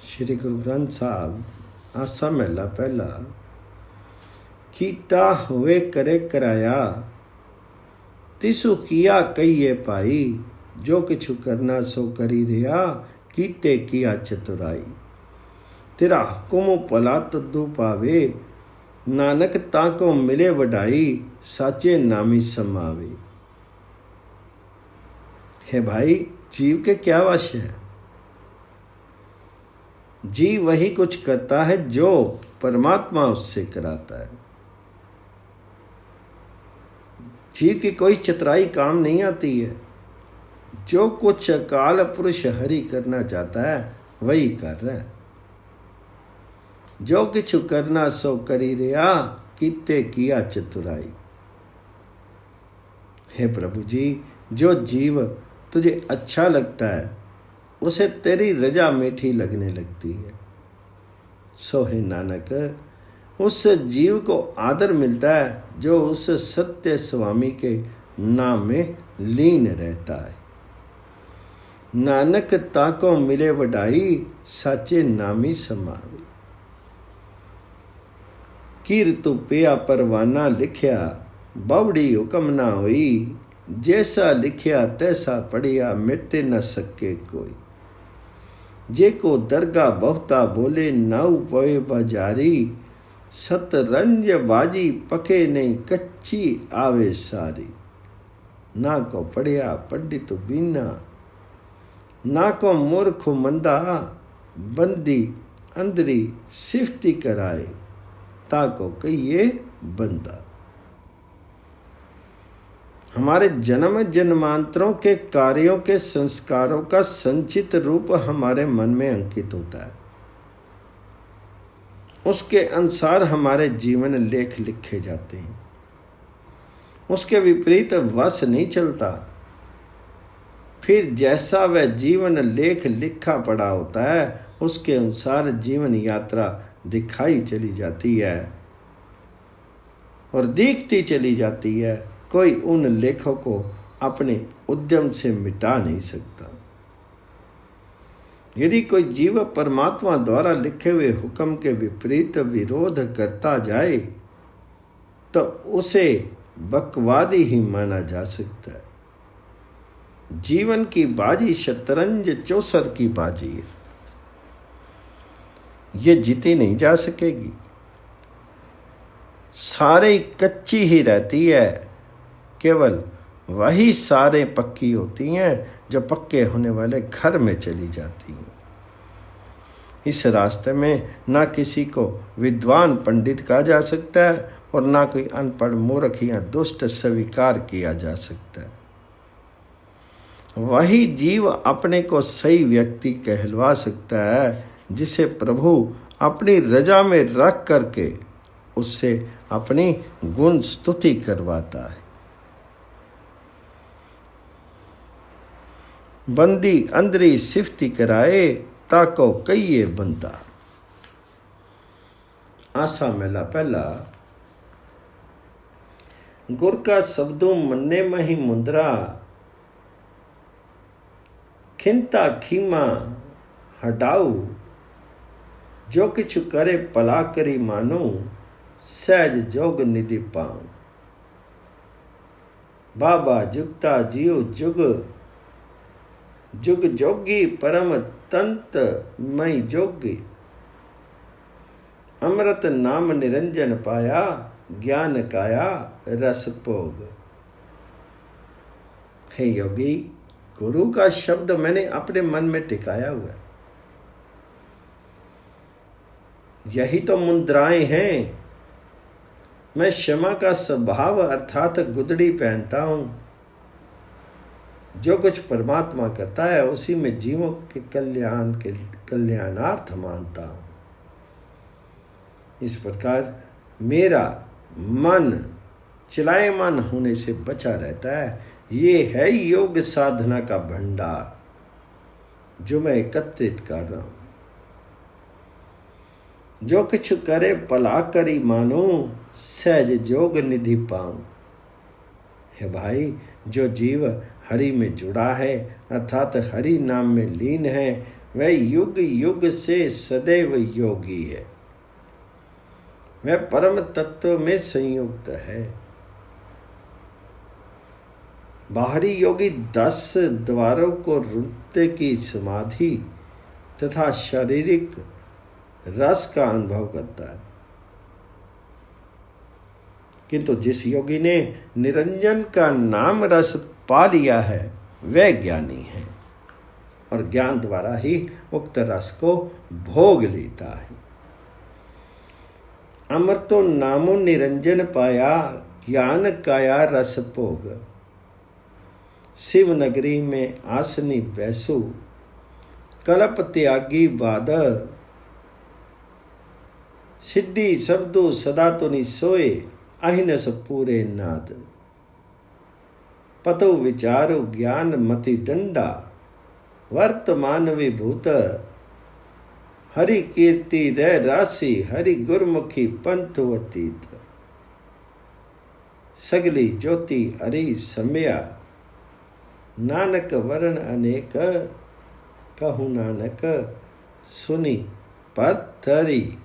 श्री गुरु ग्रंथ साहब आसा महला पहला। कीता हुए करे कराया, तिसु किया कहिए पाई। जो किछु करना सो करी रिया, कीते किया चतुराई। तेरा हुकुम भला तद्दू पावे, नानक ताको मिले वडाई। साचे नामी समावे। हे भाई, जीव के क्या वश है? जीव वही कुछ करता है जो परमात्मा उससे कराता है। जीव की कोई चतुराई काम नहीं आती है। जो कुछ अकाल पुरुष हरि करना चाहता है वही कर रहा है। जो किछु करना सो करी रिया, कीते किया चतुराई। हे प्रभु जी, जो जीव तुझे अच्छा लगता है उसे तेरी रजा मीठी लगने लगती है। सो हे नानक, उस जीव को आदर मिलता है जो उस सत्य स्वामी के नाम में लीन रहता है। नानक ताको मिले वडाई, साचे नामी समावे। कीरतु पिया परवाना लिखिया, बावड़ी हुक्म ना होई। जैसा लिखिया तैसा पढ़िया, मिटे न सके कोई। जे को दरगा बहुता बोले, नाउ पवे बाजारी। सतरंज बाजी पके नहीं, कच्ची आवे सारी। ना को पढ़िया पंडित बीना, ना को मूर्ख मंदा। बंदी अंदरी सिफती कराए, ताको कहिए बंदा। हमारे जन्म जन्मांतरों के कार्यों के संस्कारों का संचित रूप हमारे मन में अंकित होता है। उसके अनुसार हमारे जीवन लेख लिखे जाते हैं। उसके विपरीत वश नहीं चलता। फिर जैसा वह जीवन लेख लिखा पड़ा होता है उसके अनुसार जीवन यात्रा दिखाई चली जाती है और दिखती चली जाती है। कोई उन लेखों को अपने उद्यम से मिटा नहीं सकता। यदि कोई जीव परमात्मा द्वारा लिखे हुए हुक्म के विपरीत विरोध करता जाए तो उसे बकवादी ही माना जा सकता है। जीवन की बाजी शतरंज चौसर की बाजी है। ये जीती नहीं जा सकेगी। सारे कच्ची ही रहती है। केवल वही सारे पक्की होती हैं जो पक्के होने वाले घर में चली जाती हैं। इस रास्ते में ना किसी को विद्वान पंडित कहा जा सकता है और ना कोई अनपढ़ मूर्ख या दुष्ट स्वीकार किया जा सकता है। वही जीव अपने को सही व्यक्ति कहलवा सकता है जिसे प्रभु अपनी रजा में रख करके उससे अपनी गुण स्तुति करवाता है। बंदी अंदरी सिफती कराए, ताको कहिए बंदा। आसा महला पहला। गुर का शब्दों मन्ने मही मुंदरा, खिंता खीमा हटाऊ। जो किछु करे पला करी मानो, सहज जोग निधि पाऊं। बाबा जुगता जियो जुग, जुग जोगी परम तंत मई जोगी। अमृत नाम निरंजन पाया, ज्ञान काया रस भोग। हे योगी, गुरु का शब्द मैंने अपने मन में टिकाया हुआ है। यही तो मुद्राएं हैं। मैं क्षमा का स्वभाव अर्थात गुदड़ी पहनता हूं। जो कुछ परमात्मा करता है उसी में जीवों के कल्याणार्थ मानता हूं। इस प्रकार मेरा मन चलायमान होने से बचा रहता है। ये है योग साधना का भंडार जो मैं एकत्रित कर रहा हूं। जो कुछ करे पला करी मानो, सहज जोग निधि पाऊं। हे भाई, जो जीव हरि में जुड़ा है अर्थात हरि नाम में लीन है वह युग युग से सदैव योगी है, वह परम तत्व में संयुक्त है। बाहरी योगी 10 द्वारों को नृत्य की समाधि तथा शारीरिक रस का अनुभव करता है, किंतु जिस योगी ने निरंजन का नाम रस पा लिया है वह ज्ञानी है और ज्ञान द्वारा ही उक्त रस को भोग लेता है। अमृतो नामो निरंजन पाया, ज्ञान काया रस भोग। शिव नगरी में आसनी बैसु, कलप त्यागी बाद। सिद्धि शब्दो सदा तो नि सोए, अहिनस पूरे नाद। पतो विचारो ज्ञान मति डंडा, वर्तमान विभूत। हरि कीर्ति रह राशि, हरि गुरमुखी पंथ अतीत। सगली ज्योति हरि समया, नानक वरण अनेक। कहूँ नानक सुनी परथरी,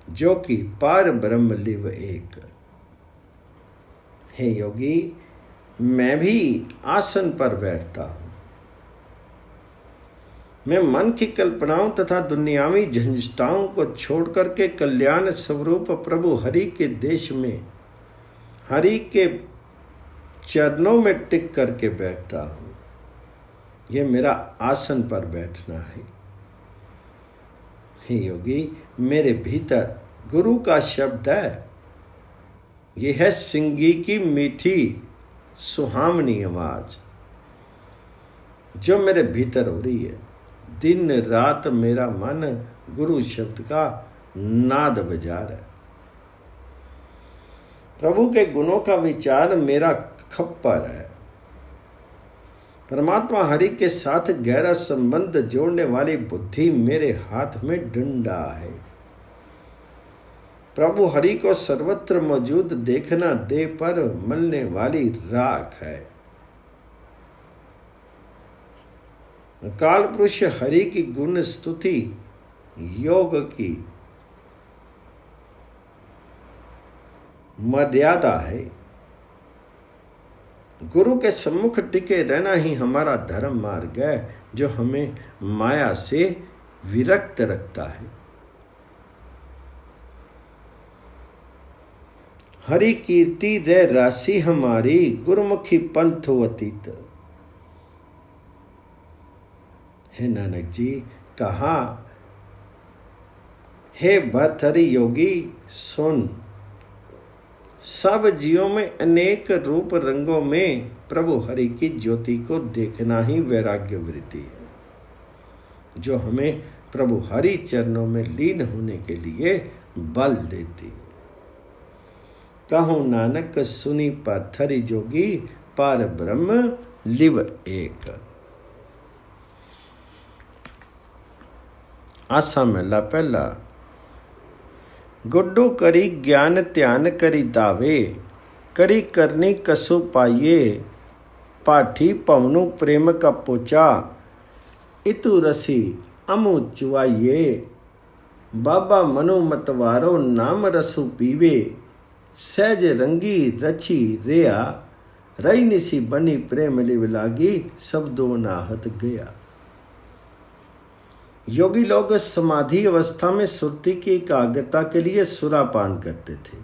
जो कि पार ब्रह्म लिव एक। हे योगी, मैं भी आसन पर बैठता हूं। मैं मन की कल्पनाओं तथा दुनियावी झंझटाओं को छोड़ करके कल्याण स्वरूप प्रभु हरि के देश में हरि के चरणों में टिक करके बैठता हूं। यह मेरा आसन पर बैठना है। हे योगी, मेरे भीतर गुरु का शब्द है। यह है सिंगी की मीठी सुहावनी आवाज जो मेरे भीतर हो रही है। दिन रात मेरा मन गुरु शब्द का नाद बजा रहा है। प्रभु के गुणों का विचार मेरा खप्पर है। परमात्मा हरि के साथ गहरा संबंध जोड़ने वाली बुद्धि मेरे हाथ में डंडा है। प्रभु हरि को सर्वत्र मौजूद देखना देह पर मलने वाली राख है। काल पुरुष हरि की गुण स्तुति योग की मर्यादा है। गुरु के सम्मुख टिके रहना ही हमारा धर्म मार्ग है, जो हमें माया से विरक्त रखता है। हरि कीर्ति रह राशि हमारी, गुरुमुखी पंथ अतीत। हे नानक जी कहा, हे भर्तहरि योगी सुन, सब जीवों में अनेक रूप रंगों में प्रभु हरि की ज्योति को देखना ही वैराग्य वृत्ति है, जो हमें प्रभु हरि चरणों में लीन होने के लिए बल देती है। कहो नानक सुनी पाथरी जोगी, पार ब्रह्म लिव एक। आसा महला पहला। गुड्डू करी ज्ञान ध्यान करी दावे, करी करनी कसु पाइये, पाठी पवनु प्रेम का पोचा, इतु रसी अमु चुआइये। बाबा मनु मतवारो नाम रसु पीवे, सहज रंगी रची रेया, रई निसी बनी प्रेम लिव लागी, शब्दों नाहत गया। योगी लोग समाधि अवस्था में सुरति की एकाग्रता के लिए सुरापान करते थे।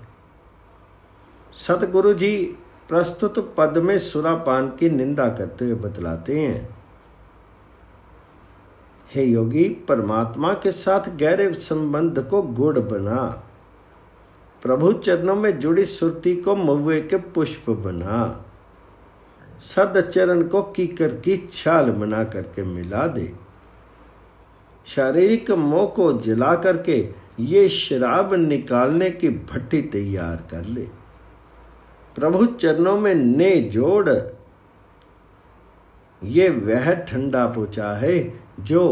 सतगुरु जी प्रस्तुत पद में सुरापान की निंदा करते हुए बतलाते हैं, हे योगी, परमात्मा के साथ गहरे संबंध को गुड़ बना, प्रभु चरणों में जुड़ी सुरति को महुए के पुष्प बना, सदचरण को कीकर की छाल बना करके मिला दे, शारीरिक मोह को जला करके ये शराब निकालने की भट्टी तैयार कर ले, प्रभु चरणों में ने जोड़। ये वह ठंडा पोचा है जो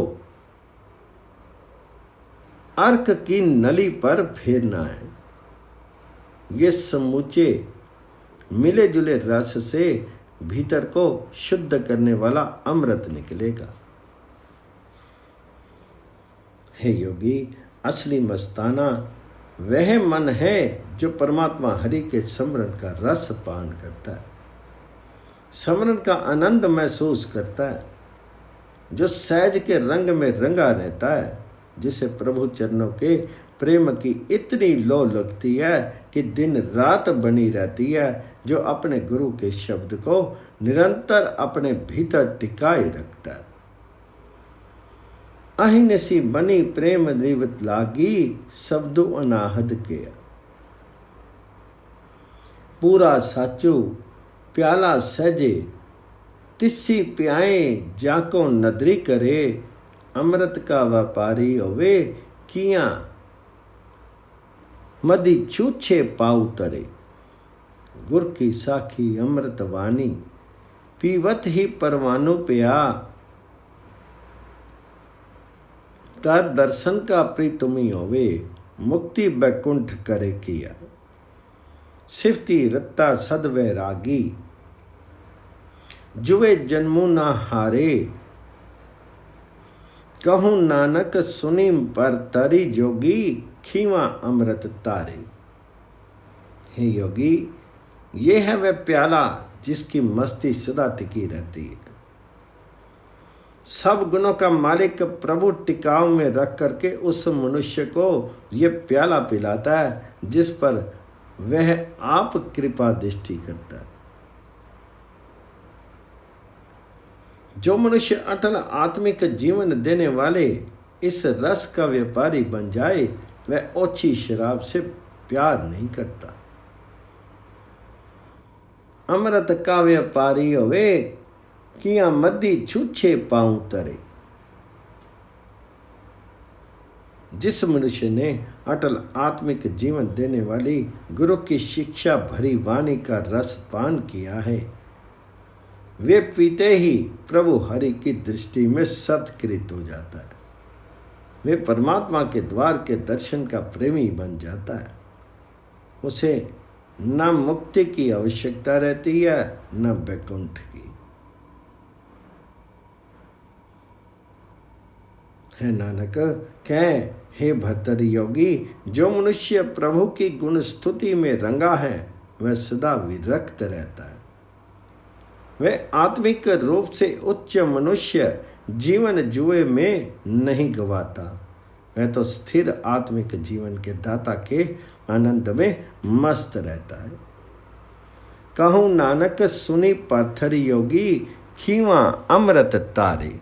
अर्क की नली पर फेरना है। ये समूचे मिले जुले रस से भीतर को शुद्ध करने वाला अमृत निकलेगा। हे योगी, असली मस्ताना वह मन है जो परमात्मा हरि के स्मरण का रस पान करता है, स्मरण का आनंद महसूस करता है, जो सहज के रंग में रंगा रहता है, जिसे प्रभु चरणों के प्रेम की इतनी लो लगती है कि दिन रात बनी रहती है, जो अपने गुरु के शब्द को निरंतर अपने भीतर टिकाए रखता है। अहिनसी बनी प्रेम निवत लागी, शब्दों अनाहद किया। पूरा साचू प्याला सहजे, तिस्सी प्याए जाको नदरी करे, अमृत का व्यापारी होवे किया मदी छूछे पाऊ तरे। गुर की साखी अमृत वाणी, पीवत ही परवानु पिया, तार दर्शन का प्रीतुमी होवे, मुक्ति बैकुंठ करे किया। सिफती रत्ता सद वैरागी, जुए जन्मू ना हारे, कहूँ नानक सुनी पर तरी जोगी, खीवा अमृत तारे। हे योगी, ये है वह प्याला जिसकी मस्ती सदा टिकी रहती है। सब गुणों का मालिक प्रभु टिकाव में रख करके उस मनुष्य को ये प्याला पिलाता है जिस पर वह आप कृपा दृष्टि करता है। जो मनुष्य अटल आत्मिक जीवन देने वाले इस रस का व्यापारी बन जाए, वह ओछी शराब से प्यार नहीं करता। अमृत का व्यापारी होवे, किया मदी छूछे पाऊं तरे। जिस मनुष्य ने अटल आत्मिक जीवन देने वाली गुरु की शिक्षा भरी वाणी का रस पान किया है, वे पीते ही प्रभु हरि की दृष्टि में सत्कृत हो जाता है। वे परमात्मा के द्वार के दर्शन का प्रेमी बन जाता है। उसे न मुक्ति की आवश्यकता रहती है, न बैकुंठ की। है नानक, कह हे भर्तृ योगी, जो मनुष्य प्रभु की गुण स्तुति में रंगा है, वह सदा विरक्त रहता है। वह आत्मिक रूप से उच्च मनुष्य जीवन जुए में नहीं गवाता, वह तो स्थिर आत्मिक जीवन के दाता के आनंद में मस्त रहता है। कहूँ नानक सुनी पाथर योगी, खीवा अमृत तारे।